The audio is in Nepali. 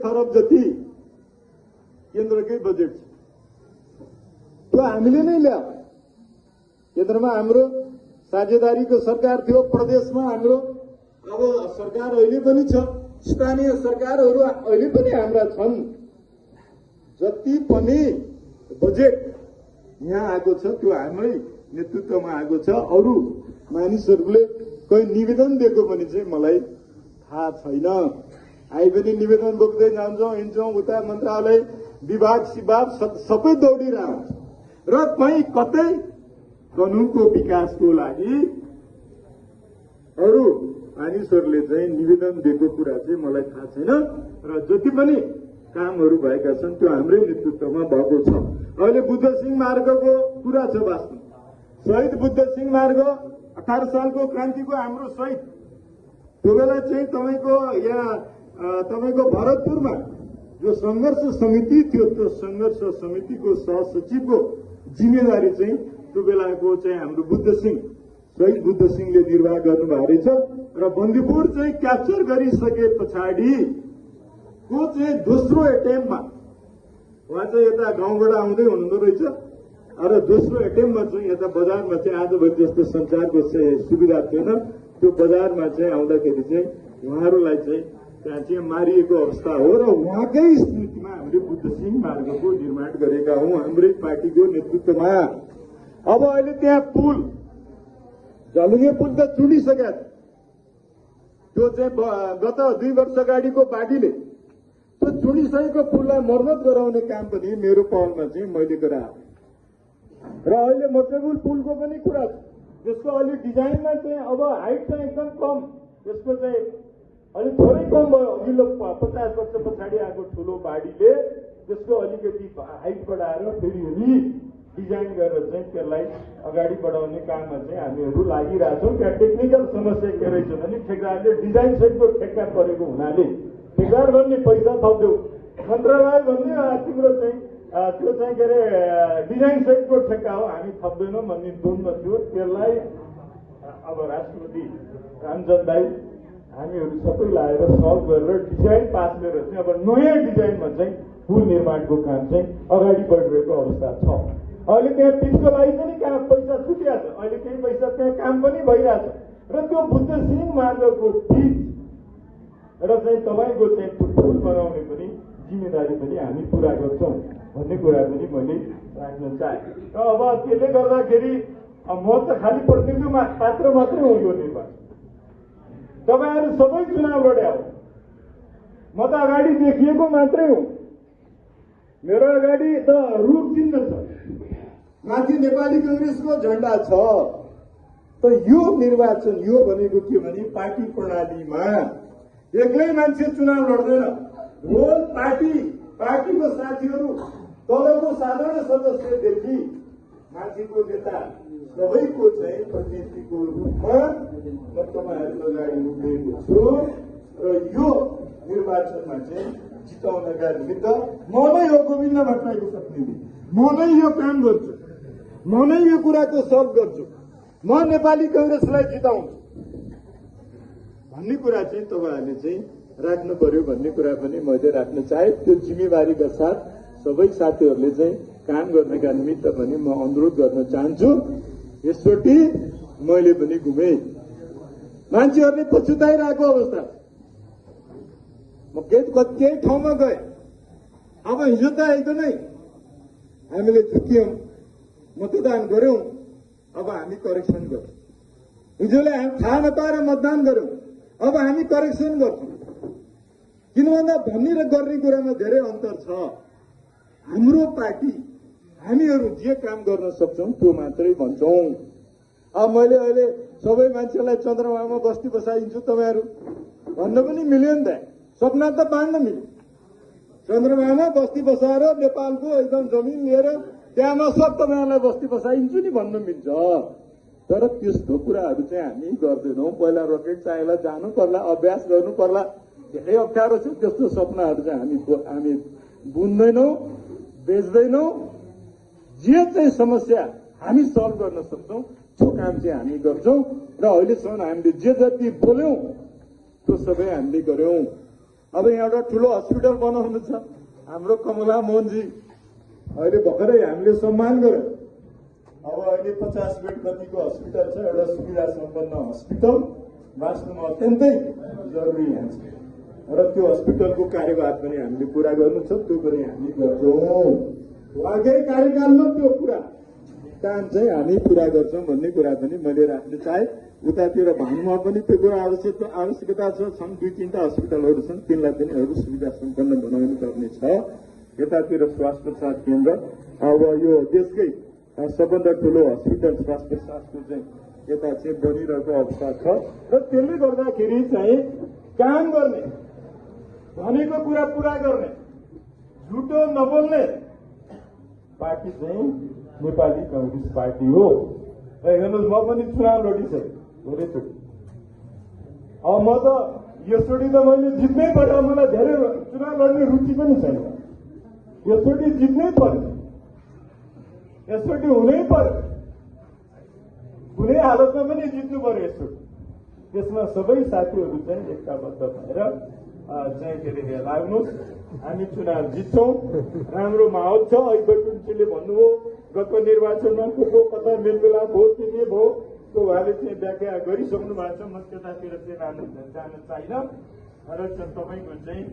खरब जति केन्द्रकै बजेट छ। त्यो हामीले नै ल्यायो। केन्द्रमा हाम्रो साझेदारीको सरकार थियो, प्रदेशमा हाम्रो अब सरकार अहिले पनि छ, स्थानीय सरकारहरू अहिले पनि हाम्रा छन्। जति पनि बजेट यहाँ आएको छ त्यो हाम्रै नेतृत्वमा आएको छ। अरू मानिसहरूले कोही निवेदन दिएको पनि चाहिँ मलाई थाहा छैन। आइ पनि निवेदन बोक्दै जान्छौँ, हिँड्छौँ, उता मन्त्रालय विभाग सिभाग सबै दौडिरहेको छ र कहीँ कतै कानूनको विकासको लागि अरू मानिसहरूले चाहिँ निवेदन दिएको कुरा चाहिँ मलाई थाहा छैन र जति पनि कामहरू भएका छन् त्यो हाम्रै नेतृत्वमा भएको छ। अहिले बुद्ध सिंह मार्गको कुरा छ। वास्तवमा शहीद बुद्ध सिंह मार्ग 18 सालको क्रान्तिको हाम्रो शहीद त्यो बेला चाहिँ तपाईँको भरतपुरमा जो संघर्ष समिति थियो त्यो संघर्ष समितिको सहसचिवको जिम्मेदारी चाहिँ त्यो बेलाको चाहिँ हाम्रो बुद्ध सिंह शहीद बुद्ध सिंहले निर्वाह गर्नुभएको रहेछ र बन्दीपुर चाहिँ क्याप्चर गरिसके पछाडिको चाहिँ दोस्रो एटेम्पमा उहाँ चाहिँ यता गाउँबाट आउँदै हुनुहुँदो रहेछ र दोस्रो एटेम्पमा चाहिँ यता बजारमा चाहिँ आजभोलि जस्तो संचारको चाहिँ सुविधा थिएन। त्यो बजारमा चाहिँ आउँदाखेरि चाहिँ उहाँहरूलाई चाहिँ त्यहाँ चाहिँ मारिएको अवस्था हो र उहाँकै स्मृतिमा हामीले बुद्ध सिंह मार्गको निर्माण गरेका हौं हाम्रै पार्टीको नेतृत्वमा। अब अहिले त्यहाँ पुल झलुङ्गे पुल त चुडिसकेका छ। त्यो चाहिँ गत 2 वर्ष अगाडिको पार्टीले त्यो चुडिसकेको पुललाई मर्मत गराउने काम पनि मेरो पहलमा चाहिँ मैले गराएँ र अहिले मोटेबुल पुलको पनि कुरा छ। त्यसको अलि डिजाइनमा चाहिँ अब हाइट चाहिँ एकदम कम, त्यसको चाहिँ अलिक थोरै कम भयो। अघिल्लो 50 वर्ष पछाडि आएको ठुलो बाढीले त्यसको अलिकति हाइट बढाएर फेरि डिजाइन गरेर चाहिँ त्यसलाई अगाडि बढाउने काममा चाहिँ हामीहरू लागिरहेछौँ। त्यहाँ टेक्निकल समस्या के रहेछ भने ठेकेदारले डिजाइन सहितको ठेक्का परेको हुनाले ठेकेदार भन्ने पैसा थप्देऊ, मन्त्रालय भन्ने तिम्रो चाहिँ त्यो चाहिँ के अरे डिजाइन सहितको ठेक्का हो, हामी थप्दैनौँ भन्ने द्वन्द्व थियो। त्यसलाई अब राष्ट्रपति रामचन्द्र दाई हामीहरू सबै लाएर सल्भ गरेर डिजाइन पास गरेर चाहिँ अब नयाँ डिजाइनमा चाहिँ पुल निर्माणको काम चाहिँ अगाडि बढिरहेको अवस्था छ। अहिले त्यहाँ पिचको लागि पनि काम पैसा छुटिएको छ, अहिले केही पैसा त्यहाँ काम पनि भइरहेछ र त्यो बुद्ध सिंह मार्गको पिच र चाहिँ तपाईँको चाहिँ पुल बनाउने पनि जिम्मेदारी पनि हामी पुरा गर्छौँ भन्ने कुरा पनि मैले राख्न चाहेँ। र अब त्यसले गर्दाखेरि म त खालि प्रतिनिधि पात्र मात्रै हो यो निर्वाचन। तपाईँहरू सबै चुनाव लड्या हो, म त अगाडि देखिएको मात्रै हो। मेरो अगाडि त रूप चिन्ह छ, माथि नेपाली कांग्रेसको झण्डा छ। त यो निर्वाचन यो भनेको के भने पार्टी प्रणालीमा एक्लै मान्छे चुनाव लड्दैन। होल पार्टीको साथीहरू तलको साधारण सदस्यदेखि माथिको नेता सबैको चाहिँ प्रतिनिधिको रूपमा म तपाईँहरूको अगाडि उभिएको छु र यो निर्वाचनमा चाहिँ जिताउनका निमित्त म नै हो गोविन्द भट्टराईको प्रतिनिधि, म नै यो काम गर्छु, म नै यो कुराको सल्भ गर्छु, म नेपाली कांग्रेसलाई जिताउँछु भन्ने कुरा चाहिँ तपाईँहरूले चाहिँ राख्नु पर्यो भन्ने कुरा पनि मैले राख्न चाहे। त्यो जिम्मेवारीका साथ सबै साथीहरूले चाहिँ काम गर्नका निमित्त पनि म अनुरोध गर्न चाहन्छु। यसचोटि मैले पनि घुमे, मान्छेहरूले पछुताइरहेको अवस्था, म केही ठाउँमा गएँ। अब हिजो त एकदमै हामीले झुक्यौं, मतदान गर्यौं, अब हामी करेक्सन गर्छौँ। हिजोले हामी थाहा नपाएर मतदान गर्यौं, अब हामी करेक्सन गर्छौँ। किन भन्दा भन्ने र गर्ने कुरामा धेरै अन्तर छ। हाम्रो पार्टी हामीहरू जे काम गर्न सक्छौँ त्यो मात्रै भन्छौँ। अब मैले अहिले सबै मान्छेलाई चन्द्रमामा बस्ती बसाइदिन्छु तपाईँहरू भन्न पनि मिल्यो नि त, सपना त बाँड्न मिल्यो। चन्द्रमामा बस्ती बसाएर नेपालको एकदम जमिन लिएर त्यहाँ म सब तपाईँहरूलाई बस्ती बसाइदिन्छु नि भन्न मिल्छ। तर त्यस्तो कुराहरू चाहिँ हामी गर्दैनौँ। पहिला रकेट चाहिएला जानु पर्ला, अभ्यास गर्नु पर्ला, धेरै अप्ठ्यारो छ। त्यस्तो सपनाहरू चाहिँ हामी बुन्दैनौँ, बेच्दैनौँ। जे चाहिँ समस्या हामी सल्भ गर्न सक्छौँ त्यो काम चाहिँ हामी गर्छौँ र अहिलेसम्म हामीले जे जति बोल्यौँ त्यो सबै हामीले गर्यौँ। अब एउटा ठुलो हस्पिटल बनाउनु छ हाम्रो कमला मोहनजी अहिले भर्खरै हामीले सम्मान गर्यो। अब अहिले 50 बेड कतिको हस्पिटल छ, एउटा सुविधा सम्पन्न हस्पिटल वास्तवमा अत्यन्तै जरुरी यहाँ छ र त्यो हस्पिटलको कार्यभार पनि हामीले पूरा गर्नु छ, त्यो पनि हामी गर्छौँ। उहाँकै कार्यकालमा त्यो कुरा काम चाहिँ हामी पूरा गर्छौँ भन्ने कुरा पनि मैले राख्न चाहे। उतातिर भानुमा पनि त्यो कुरा आवश्यकता छ, छन् 2-3टा हस्पिटलहरू छन्, तिनलाई पनि अरू सुविधा सम्पन्न बनाउनु पर्ने छ। यतातिर स्वास्थ्य प्रसाद केन्द्र, अब यो देशकै सबभन्दा ठुलो हस्पिटल स्वास्थ्य प्रसादको चाहिँ यता चाहिँ बनिरहेको अवस्था छ र त्यसले गर्दाखेरि चाहिँ काम गर्ने, भनेको कुरा पूरा गर्ने, झुटो नबोल्ने पार्टी चाहिँ नेपाली कांग्रेस पार्टी हो। हेर्नुहोस्, म पनि चुनाव लडिसकेँ धेरैचोटि। अब म त यसचोटि त मैले जित्नै पर्यो, मलाई धेरै चुनाव लड्ने रुचि पनि छैन। यसचोटि जित्नै पर्यो, यसचोटि हुनै पर्यो, कुनै हालतमा पनि जित्नु पर्यो यसचोटि। त्यसमा सबै साथीहरू चाहिँ एकताबद्ध भएर चाहिँ के अरे लाग्नुहोस्, हामी चुनाव जित्छौँ। राम्रो माहौल छ। अहिले बैकुण्ठजीले भन्नुभयो गएको निर्वाचनमा को कता मेलमिलाप भयो, के भयो, त्यो उहाँले चाहिँ व्याख्या गरिसक्नु भएको छ। म त्यतातिर चाहिँ जान चाहिन र तपाईँको चाहिँ